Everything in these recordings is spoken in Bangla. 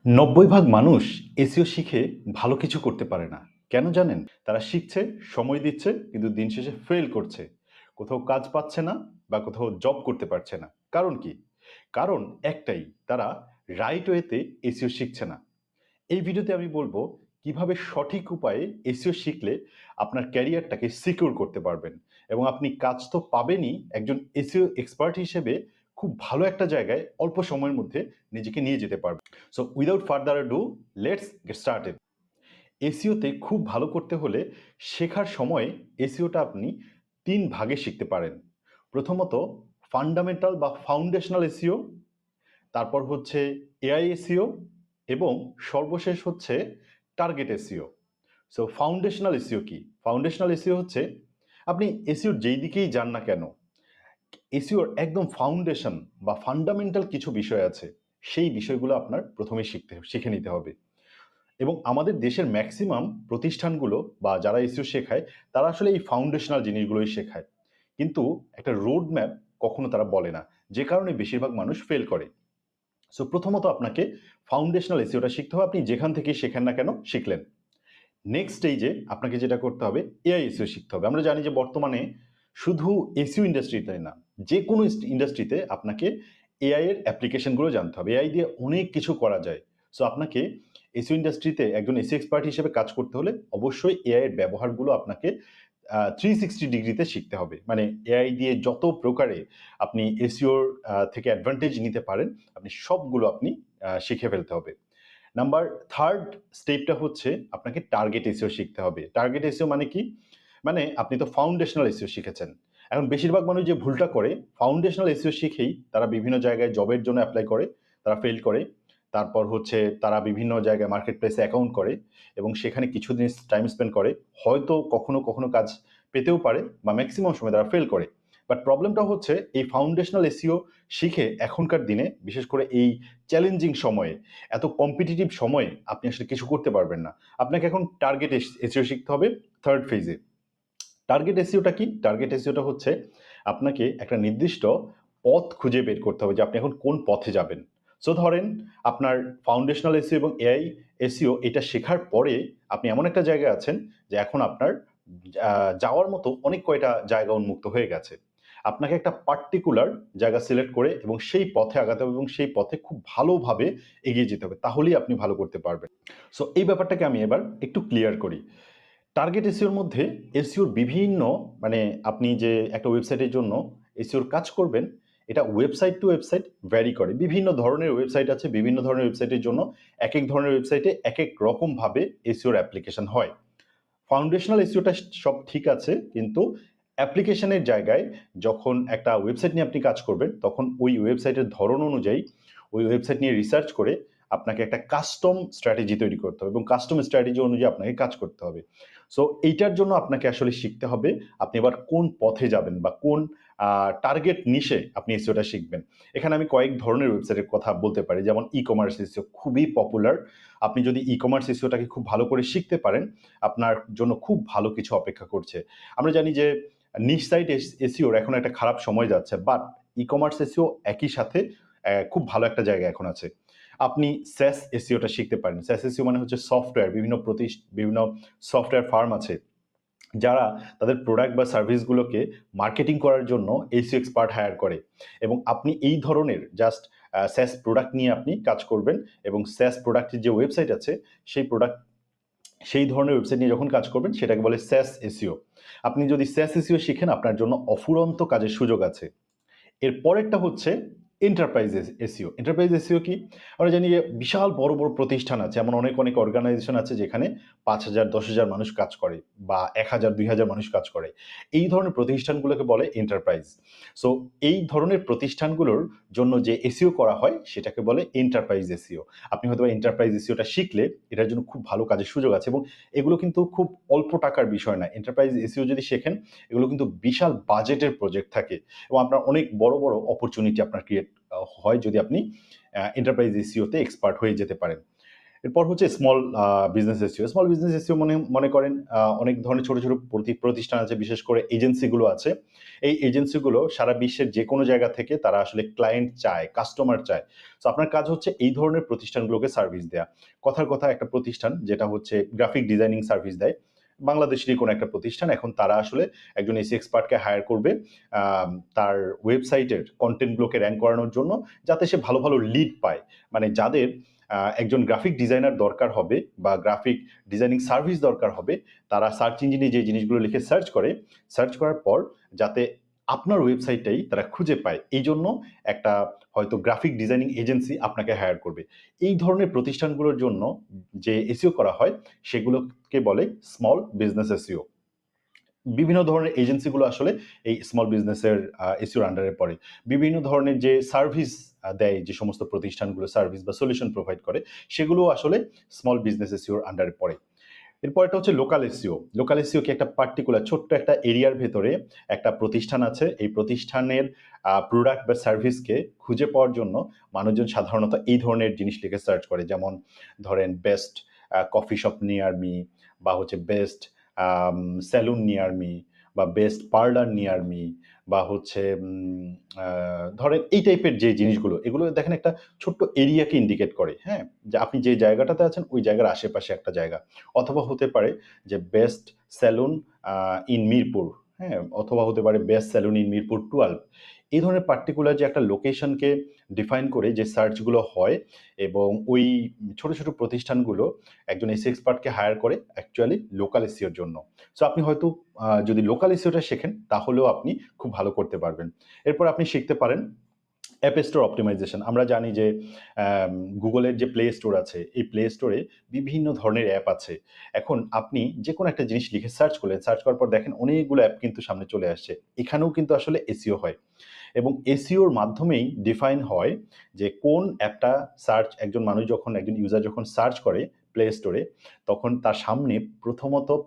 ৯০ ভাগ মানুষ এসইও শিখে ভালো কিছু করতে পারে না। কেন জানেন? তারা শিখছে, সময় দিচ্ছে, কিন্তু দিন শেষে ফেল করছে। কোথাও কাজ পাচ্ছে না বা কোথাও জব করতে পারছে না। কারণ কি? কারণ একটাই, তারা রাইট ওয়েতে এসইও শিখছে না। এই ভিডিওতে আমি বলবো কিভাবে সঠিক উপায়ে এসইও শিখলে আপনার ক্যারিয়ারটাকে সিকিউর করতে পারবেন এবং আপনি কাজ তো পাবেনই, একজন এসইও এক্সপার্ট হিসেবে খুব ভালো একটা জায়গায় অল্প সময়ের মধ্যে নিজেকে নিয়ে যেতে পারবেন। So without further do, let's get started. এসইওতে খুব ভালো করতে হলে শেখার সময় এসইওটা আপনি ৩ ভাগে শিখতে পারেন। প্রথমত ফান্ডামেন্টাল বা ফাউন্ডেশনাল এসইও, তারপর হচ্ছে এআই এসইও এবং সর্বশেষ হচ্ছে target SEO. So foundational SEO কি? ফাউন্ডেশনাল এসইও হচ্ছে আপনি এসইওর যেই দিকেই যান না কেন, এসইওর একদম ফাউন্ডেশন বা ফান্ডামেন্টাল কিছু বিষয় আছে। সেই বিষয়গুলো আপনার প্রথমে শিখে নিতে হবে। এবং আমাদের দেশের ম্যাক্সিমাম প্রতিষ্ঠানগুলো বা যারা এসইও শেখায়, তারা আসলে এই ফাউন্ডেশনাল জিনিসগুলোই শেখায়। কিন্তু একটা রোড ম্যাপ কখনো তারা বলে না। যে কারণে বেশিরভাগ মানুষ ফেল করে। সো প্রথমত আপনাকে ফাউন্ডেশনাল এসইওটা শিখতে হবে। আপনি যেখান থেকেই শেখেন না কেন, শিখলেন। নেক্সট স্টেজে আপনাকে যেটা করতে হবে, এআই এসইও শিখতে হবে। আমরা জানি যে বর্তমানে শুধু এসইও ইন্ডাস্ট্রিতে না, যে কোনো ইন্ডাস্ট্রিতে আপনাকে এআই এর অ্যাপ্লিকেশনগুলো জানতে হবে। এআই দিয়ে অনেক কিছু করা যায়। সো আপনাকে এসইও ইন্ডাস্ট্রিতে একজন এসইও এক্সপার্ট হিসেবে কাজ করতে হলে অবশ্যই এআই এর ব্যবহারগুলো আপনাকে 360 ডিগ্রিতে শিখতে হবে। মানে এআই দিয়ে যত প্রকারে আপনি এসইওর থেকে অ্যাডভান্টেজ নিতে পারেন, আপনি সবগুলো আপনি শিখে ফেলতে হবে। নাম্বার থার্ড স্টেপটা হচ্ছে আপনাকে টার্গেট এসইও শিখতে হবে। টার্গেট এসইও মানে কি? মানে আপনি তো ফাউন্ডেশনাল এসইও শিখেছেন। এখন বেশিরভাগ মানুষ যে ভুলটা করে, ফাউন্ডেশনাল এসইও শিখেই তারা বিভিন্ন জায়গায় জবের জন্য এপ্লাই করে, তারা ফেল করে। তারপর হচ্ছে তারা বিভিন্ন জায়গায় মার্কেট প্লেসে অ্যাকাউন্ট করে এবং সেখানে কিছুদিন টাইম স্পেন্ড করে। হয়তো কখনো কাজ পেতেও পারে বা মেক্সিমাম সময় তারা ফেল করে। বাট প্রবলেমটা হচ্ছে এই ফাউন্ডেশনাল এসইও শিখে এখনকার দিনে, বিশেষ করে এই চ্যালেঞ্জিং সময়ে, এত কম্পিটিটিভ সময়ে আপনি আসলে কিছু করতে পারবেন না। আপনাকে এখন টার্গেট এসইও শিখতে হবে থার্ড ফেজে। টার্গেট এসইওটা কি? টার্গেট এসইওটা হচ্ছে আপনাকে একটা নির্দিষ্ট পথ খুঁজে বের করতে হবে যে আপনি এখন কোন পথে যাবেন। সো ধরেন আপনার ফাউন্ডেশনাল এসইও এবং এআই এসইও এটা শেখার পরে আপনি এমন একটা জায়গায় আছেন যে এখন আপনার যাওয়ার মতো অনেক কয়টা জায়গা উন্মুক্ত হয়ে গেছে। আপনাকে একটা পার্টিকুলার জায়গা সিলেক্ট করে এবং সেই পথে আগাতে হবে এবং সেই পথে খুব ভালোভাবে এগিয়ে যেতে হবে। তাহলেই আপনি ভালো করতে পারবেন। সো এই ব্যাপারটাকে আমি এবার একটু ক্লিয়ার করি। টার্গেট এসইওর মধ্যে এসইওর বিভিন্ন, মানে আপনি যে একটা ওয়েবসাইটের জন্য এসইওর কাজ করবেন, এটা ওয়েবসাইট টু ওয়েবসাইট ভ্যারি করে। বিভিন্ন ধরনের ওয়েবসাইট আছে, বিভিন্ন ধরনের ওয়েবসাইটের জন্য একেক ধরনের ওয়েবসাইটে একেক রকমভাবে এসইওর অ্যাপ্লিকেশন হয়। ফাউন্ডেশনাল এসইওটা সব ঠিক আছে, কিন্তু অ্যাপ্লিকেশনের জায়গায় যখন একটা ওয়েবসাইট নিয়ে আপনি কাজ করবেন, তখন ওই ওয়েবসাইটের ধরন অনুযায়ী ওই ওয়েবসাইট নিয়ে রিসার্চ করে আপনাকে একটা কাস্টম স্ট্র্যাটেজি তৈরি করতে হবে এবং কাস্টম স্ট্র্যাটেজি অনুযায়ী আপনাকে কাজ করতে হবে। সো এইটার জন্য আপনাকে আসলে শিখতে হবে আপনি এবার কোন পথে যাবেন বা কোন টার্গেট নিশে আপনি এসইওটা শিখবেন। এখানে আমি কয়েক ধরনের ওয়েবসাইটের কথা বলতে পারি, যেমন ই কমার্স এসইও খুবই পপুলার। আপনি যদি ই কমার্স এসইওটাকে খুব ভালো করে শিখতে পারেন, আপনার জন্য খুব ভালো কিছু অপেক্ষা করছে। আমরা জানি যে নিশ সাইট এসইওর এখন একটা খারাপ সময় যাচ্ছে, বাট ই কমার্স এসইও একই সাথে খুব ভালো একটা জায়গা এখন আছে। আপনি স্যাস এসইওটা শিখতে পারেন। স্যাস এসইও মানে হচ্ছে সফটওয়্যার, বিভিন্ন সফটওয়্যার ফার্ম আছে যারা তাদের প্রোডাক্ট বা সার্ভিসগুলোকে মার্কেটিং করার জন্য এসইও এক্সপার্ট হায়ার করে এবং আপনি এই ধরনের জাস্ট স্যাস প্রোডাক্ট নিয়ে আপনি কাজ করবেন এবং স্যাস প্রোডাক্টের যে ওয়েবসাইট আছে সেই ধরনের ওয়েবসাইট নিয়ে যখন কাজ করবেন সেটাকে বলে স্যাস এসইও। আপনি যদি স্যাস এসইও শিখেন, আপনার জন্য অফুরন্ত কাজের সুযোগ আছে। এর পরেরটা হচ্ছে এন্টারপ্রাইজ এসইও। এন্টারপ্রাইজ এসইও কি? আমরা জানি যে বিশাল বড় প্রতিষ্ঠান আছে, এমন অনেক অর্গানাইজেশন আছে যেখানে ৫,০০০ ১০,০০০ মানুষ কাজ করে বা ১,০০০ ২,০০০ মানুষ কাজ করে। এই ধরনের প্রতিষ্ঠানগুলোকে বলে এন্টারপ্রাইজ। সো এই ধরনের প্রতিষ্ঠানগুলোর জন্য যে এসইও করা হয় সেটাকে বলে এন্টারপ্রাইজ এসইও। আপনি হয়তোবা এন্টারপ্রাইজ এসইওটা শিখলে এটার জন্য খুব ভালো কাজের সুযোগ আছে এবং এগুলো কিন্তু খুব অল্প টাকার বিষয় না। এন্টারপ্রাইজ এসইও যদি শেখেন, এগুলো কিন্তু বিশাল বাজেটের প্রজেক্ট থাকে এবং আপনার অনেক বড় অপরচুনিটি আপনার ক্রিয়েট হয় যদি আপনি এন্টারপ্রাইজ এসইওতে এক্সপার্ট হয়ে যেতে পারেন। এরপর হচ্ছে small business SEO. Small business SEO মনে করেন অনেক ধরনের ছোট প্রতিষ্ঠান আছে, বিশেষ করে এজেন্সিগুলো আছে। এই এজেন্সিগুলো সারা বিশ্বের যে কোনো জায়গা থেকে তারা আসলে ক্লায়েন্ট চায়, কাস্টমার চায়। সো আপনার কাজ হচ্ছে এই ধরনের প্রতিষ্ঠানগুলোকে সার্ভিস দেয়া। কথার কথা একটা প্রতিষ্ঠান যেটা হচ্ছে গ্রাফিক ডিজাইনিং সার্ভিস দেয়, বাংলাদেশেরই কোনো একটা প্রতিষ্ঠান, এখন তারা আসলে একজন এসি এক্সপার্টকে হায়ার করবে তার ওয়েবসাইটের কন্টেন্টগুলোকে র্যাঙ্ক করানোর জন্য, যাতে সে ভালো ভালো লিড পায়। মানে যাদের একজন গ্রাফিক ডিজাইনার দরকার হবে বা গ্রাফিক ডিজাইনিং সার্ভিস দরকার হবে, তারা সার্চ ইঞ্জিনে যে জিনিসগুলো লিখে সার্চ করে, সার্চ করার পর যাতে আপনার ওয়েবসাইটটাই তারা খুঁজে পায়, এই জন্য একটা হয়তো গ্রাফিক ডিজাইনিং এজেন্সি আপনাকে হায়ার করবে। এই ধরনের প্রতিষ্ঠানগুলোর জন্য যে এসইও করা হয় সেগুলোকে বলে স্মল বিজনেস এসইও। বিভিন্ন ধরনের এজেন্সিগুলো আসলে এই স্মল বিজনেসের এসইওর আন্ডারে পড়ে। বিভিন্ন ধরনের যে সার্ভিস দেয়, যে সমস্ত প্রতিষ্ঠানগুলো সার্ভিস বা সলিউশন প্রোভাইড করে, সেগুলো আসলে স্মল বিজনেস এসইওর আন্ডারে পড়ে। এরপরটা হচ্ছে লোকাল এসইও। লোকাল এসইও কি একটা পার্টিকুলার ছোট্ট একটা এরিয়ার ভেতরে একটা প্রতিষ্ঠান আছে, এই প্রতিষ্ঠানের প্রোডাক্ট বা সার্ভিসকে খুঁজে পাওয়ার জন্য মানুষজন সাধারণত এই ধরনের জিনিস লিখে সার্চ করে, যেমন ধরেন best coffee shop near me, বা হচ্ছে বেস্ট সেলুন নিয়ার মি, বা বেস্ট পার্লার নিয়ার মি, বা হচ্ছে ধরেন এই টাইপের যে জিনিসগুলো, এগুলো দেখেন একটা ছোট্ট এরিয়াকে ইন্ডিকেট করে, হ্যাঁ, যে আপনি যে জায়গাটাতে আছেন ওই জায়গার আশেপাশে একটা জায়গা। অথবা হতে পারে যে বেস্ট সেলুন ইন মিরপুর, হ্যাঁ, অথবা হতে পারে বেস্ট সেলুন ইন মিরপুর 12। এই ধরনের পার্টিকুলার যে একটা লোকেশনকে ডিফাইন করে যে সার্চগুলো হয়, এবং ওই ছোট ছোট প্রতিষ্ঠানগুলো একজন এসি এক্সপার্টকে হায়ার করে অ্যাকচুয়ালি লোকাল এসইওর জন্য। সো আপনি হয়তো যদি লোকাল এসইওটা শেখেন তাহলেও আপনি খুব ভালো করতে পারবেন। এরপর আপনি শিখতে পারেন অ্যাপ স্টোর অপটিমাইজেশন। আমরা জানি যে গুগলের যে প্লে স্টোর আছে, এই প্লে স্টোরে বিভিন্ন ধরনের অ্যাপ আছে। এখন আপনি যে কোনো একটা জিনিস লিখে সার্চ করলেন, সার্চ করার পর দেখেন অনেকগুলো অ্যাপ কিন্তু সামনে চলে আসছে। এখানেও কিন্তু আসলে এসইও হয়, এবং এসইওর মাধ্যমেই ডিফাইন হয় যে কোন অ্যাপটা সার্চ, একজন মানুষ যখন, একজন ইউজার যখন সার্চ করে প্লে স্টোরে, তখন তার সামনে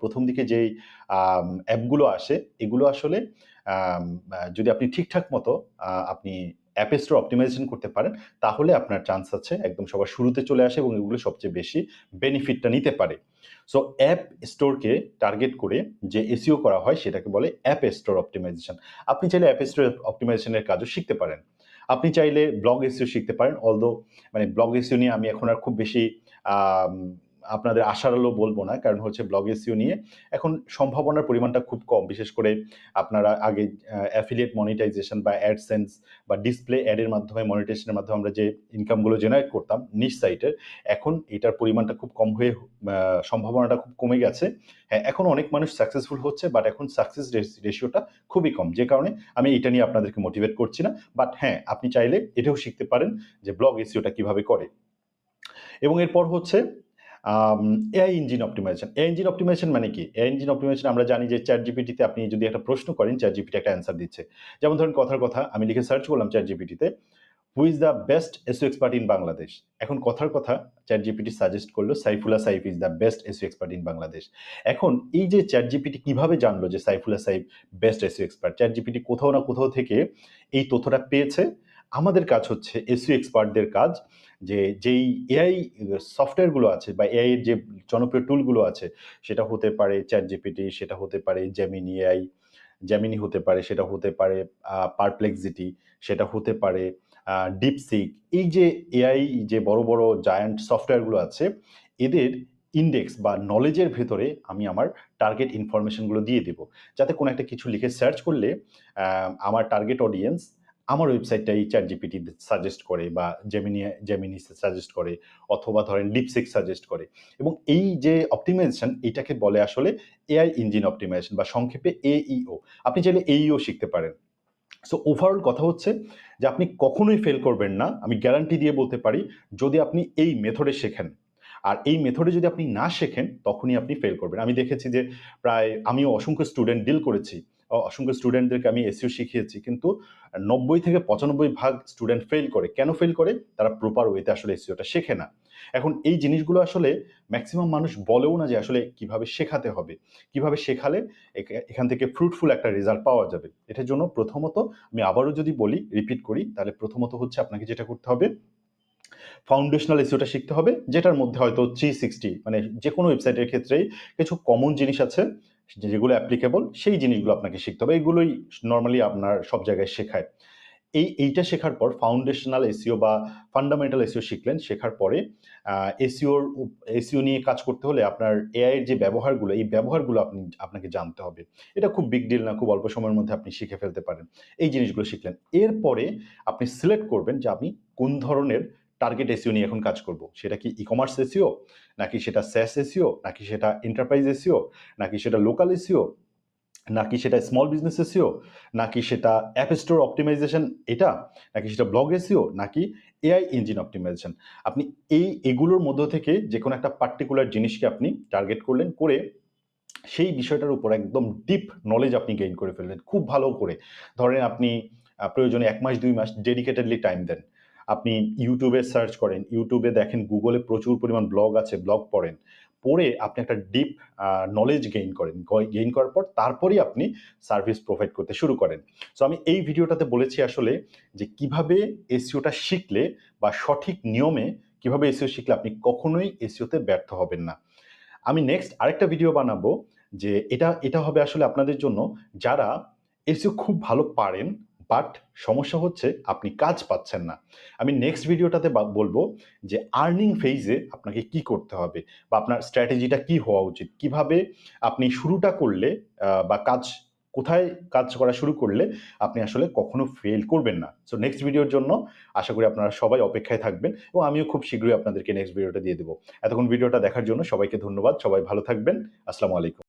প্রথম দিকে যেই অ্যাপগুলো আসে, এগুলো আসলে যদি আপনি ঠিকঠাক মতো আপনি অ্যাপ স্টোর অপটিমাইজেশন করতে পারেন, তাহলে আপনার চান্স আছে একদম সবার শুরুতে চলে আসে এবং এগুলো সবচেয়ে বেশি বেনিফিটটা নিতে পারে। সো অ্যাপ স্টোরকে টার্গেট করে যে এসইও করা হয় সেটাকে বলে অ্যাপ স্টোর অপটিমাইজেশন। আপনি চাইলে অ্যাপ স্টোর অপটিমাইজেশনের কাজও শিখতে পারেন। আপনি চাইলে ব্লগ এসইও শিখতে পারেন। অলদো মানে ব্লগ এসইও নিয়ে আমি এখন আর খুব বেশি আম আপনাদের আশার আলো বলব না। কারণ হচ্ছে ব্লগ এসইও নিয়ে এখন সম্ভাবনার পরিমাণটা খুব কম। বিশেষ করে আপনারা আগে অ্যাফিলিয়েট মনিটাইজেশন বা অ্যাডসেন্স বা ডিসপ্লে অ্যাডের মাধ্যমে, মনিটাইজেশনের মাধ্যমে আমরা যে ইনকামগুলো জেনারেট করতাম নিজ সাইটের, এখন এটার পরিমাণটা খুব কম হয়ে সম্ভাবনাটা খুব কমে গেছে। হ্যাঁ, এখন অনেক মানুষ সাকসেসফুল হচ্ছে, বাট এখন সাকসেস রেশিওটা খুবই কম। যে কারণে আমি এটা নিয়ে আপনাদেরকে মোটিভেট করছি না। বাট হ্যাঁ, আপনি চাইলে এটাও শিখতে পারেন যে ব্লগ এসইওটা কিভাবে করে। এবং এরপর হচ্ছে AI engine optimisation. AI engine optimisation মানে কি? এআই ইঞ্জিন অপটিমাইজেশন আমরা জানি যে চ্যাটজিপিটিতে আপনি যদি একটা প্রশ্ন করেন, চ্যাটজিপিটি একটা অ্যান্সার দিচ্ছে। যেমন ধরেন কথার কথা আমি লিখে সার্চ করলাম চ্যাটজিপিটিতে, who is the best SEO expert in Bangladesh? এখন কথার কথা চ্যাটজিপিটি সাজেস্ট করলো Saifullah Saif is the best SEO expert in Bangladesh. এখন এই যে চ্যাটজিপিটি কিভাবে জানলো যে Saifullah Saif best SEO expert? ChatGPT কোথাও না কোথাও থেকে এই তথ্যটা পেয়েছে। আমাদের কাজ হচ্ছে এসইও এক্সপার্টদের কাজ যে যেই এআই সফটওয়্যারগুলো আছে বা এআই এর যে জনপ্রিয় টুলগুলো আছে, সেটা হতে পারে চ্যাটজিপিটি, সেটা হতে পারে জেমিনি এআই, জেমিনি হতে পারে, সেটা হতে পারে পারপ্লেক্সিটি, সেটা হতে পারে ডিপসিক। এই যে এআই যে বড় বড় জায়ান্ট সফটওয়্যারগুলো আছে, এদের ইন্ডেক্স বা নলেজের ভেতরে আমি আমার টার্গেট ইনফরমেশনগুলো দিয়ে দেব, যাতে কোনো একটা কিছু লিখে সার্চ করলে আমার টার্গেট অডিয়েন্স আমার ওয়েবসাইটটাই চ্যাটজিপিটি সাজেস্ট করে, বা জেমিনি সাজেস্ট করে, অথবা ধরেন ডিপসিক সাজেস্ট করে। এবং এই যে অপটিমাইজেশন, এটাকে বলে আসলে এআই ইঞ্জিন অপটিমাইজেশন, বা সংক্ষেপে এইইও। আপনি চাইলে এইইও শিখতে পারেন। সো ওভারঅল কথা হচ্ছে যে আপনি কখনোই ফেল করবেন না, আমি গ্যারান্টি দিয়ে বলতে পারি, যদি আপনি এই মেথডে শেখেন। আর এই মেথডে যদি আপনি না শেখেন, তখনই আপনি ফেল করবেন। আমি দেখেছি যে প্রায় আমিও অসংখ্য স্টুডেন্ট ডিল করেছি, অসংখ্য স্টুডেন্টদেরকে আমি এসইও শিখিয়েছি, কিন্তু 90 থেকে 95% স্টুডেন্ট ফেল করে। কেন ফেল করে? তারা প্রপার ওয়েতে আসলে এসইওটা শেখে না। এখন এই জিনিসগুলো আসলে ম্যাক্সিমাম মানুষ বলেও না যে আসলে কিভাবে শেখাতে হবে, কিভাবে শেখালে এখান থেকে ফ্রুটফুল একটা রেজাল্ট পাওয়া যাবে। এটার জন্য প্রথমত আমি আবারও যদি বলি, রিপিট করি, তাহলে প্রথমত হচ্ছে আপনাকে যেটা করতে হবে, ফাউন্ডেশনাল এসইওটা শিখতে হবে, যেটার মধ্যে হয়তো 360 মানে যে কোনো ওয়েবসাইটের ক্ষেত্রেই কিছু কমন জিনিস আছে যেগুলো অ্যাপ্লিকেবল সেই জিনিসগুলো আপনাকে শিখতে হবে। এগুলোই নরমালি আপনার সব জায়গায় শেখায়। এইটা শেখার পর ফাউন্ডেশনাল এসইও বা ফান্ডামেন্টাল এসইও শিখলেন। শেখার পরে এসইও নিয়ে কাজ করতে হলে আপনার এআই এর যে ব্যবহারগুলো, এই ব্যবহারগুলো আপনাকে জানতে হবে। এটা খুব বিগ ডিল না, খুব অল্প সময়ের মধ্যে আপনি শিখে ফেলতে পারেন। এই জিনিসগুলো শিখলেন। এরপরে আপনি সিলেক্ট করবেন যে আমি কোন ধরনের টার্গেট এসইও নিয়ে এখন কাজ করব। সেটা কি ই-কমার্স এসইও, নাকি সেটা SaaS এসইও, নাকি সেটা এন্টারপ্রাইজ এসইও, নাকি সেটা লোকাল এসইও, নাকি সেটা স্মল বিজনেস এসইও, নাকি সেটা অ্যাপ স্টোর অপটিমাইজেশন এটা, নাকি সেটা ব্লগ এসইও, নাকি এআই ইঞ্জিন অপটিমাইজেশন। আপনি এগুলোর মধ্য থেকে যে কোনো একটা পার্টিকুলার জিনিসকে আপনি টার্গেট করলেন, করে সেই বিষয়টার উপর একদম ডিপ নলেজ আপনি গেইন করে ফেললেন খুব ভালো করে। ধরেন আপনি প্রয়োজনে ১ মাস ২ মাস ডেডিকেটেডলি টাইম দেন। আপনি ইউটিউবে সার্চ করেন, ইউটিউবে দেখেন, গুগলে প্রচুর পরিমাণ ব্লগ আছে, ব্লগ পড়েন। পড়ে আপনি একটা ডিপ নলেজ গেইন করেন। গেইন করার পর তারপরেই আপনি সার্ভিস প্রোভাইড করতে শুরু করেন। সো আমি এই ভিডিওটাতে বলেছি আসলে যে কিভাবে এসইওটা শিখলে বা সঠিক নিয়মে কিভাবে এসইও শিখলে আপনি কখনোই এসইওতে ব্যর্থ হবেন না। আমি নেক্সট আরেকটা ভিডিও বানাবো যে এটা হবে আসলে আপনাদের জন্য যারা এসইও খুব ভালো পারেন, বাট সমস্যা হচ্ছে আপনি কাজ পাচ্ছেন না। আমি নেক্সট ভিডিওটাতে বলবো যে আর্নিং ফেজে আপনাকে কি করতে হবে বা আপনার স্ট্র্যাটেজিটা কি হওয়া উচিত, কিভাবে আপনি শুরুটা করলে বা কোথায় কাজ করা শুরু করলে আপনি আসলে কখনো ফেল করবেন না। সো নেক্সট ভিডিওর জন্য আশা করি আপনারা সবাই অপেক্ষায় থাকবেন এবং আমিও খুব শীঘ্রই আপনাদেরকে নেক্সট ভিডিওটা দিয়ে দেবো। এতক্ষণ ভিডিওটা দেখার জন্য সবাইকে ধন্যবাদ। সবাই ভালো থাকবেন। আসসালামু আলাইকুম।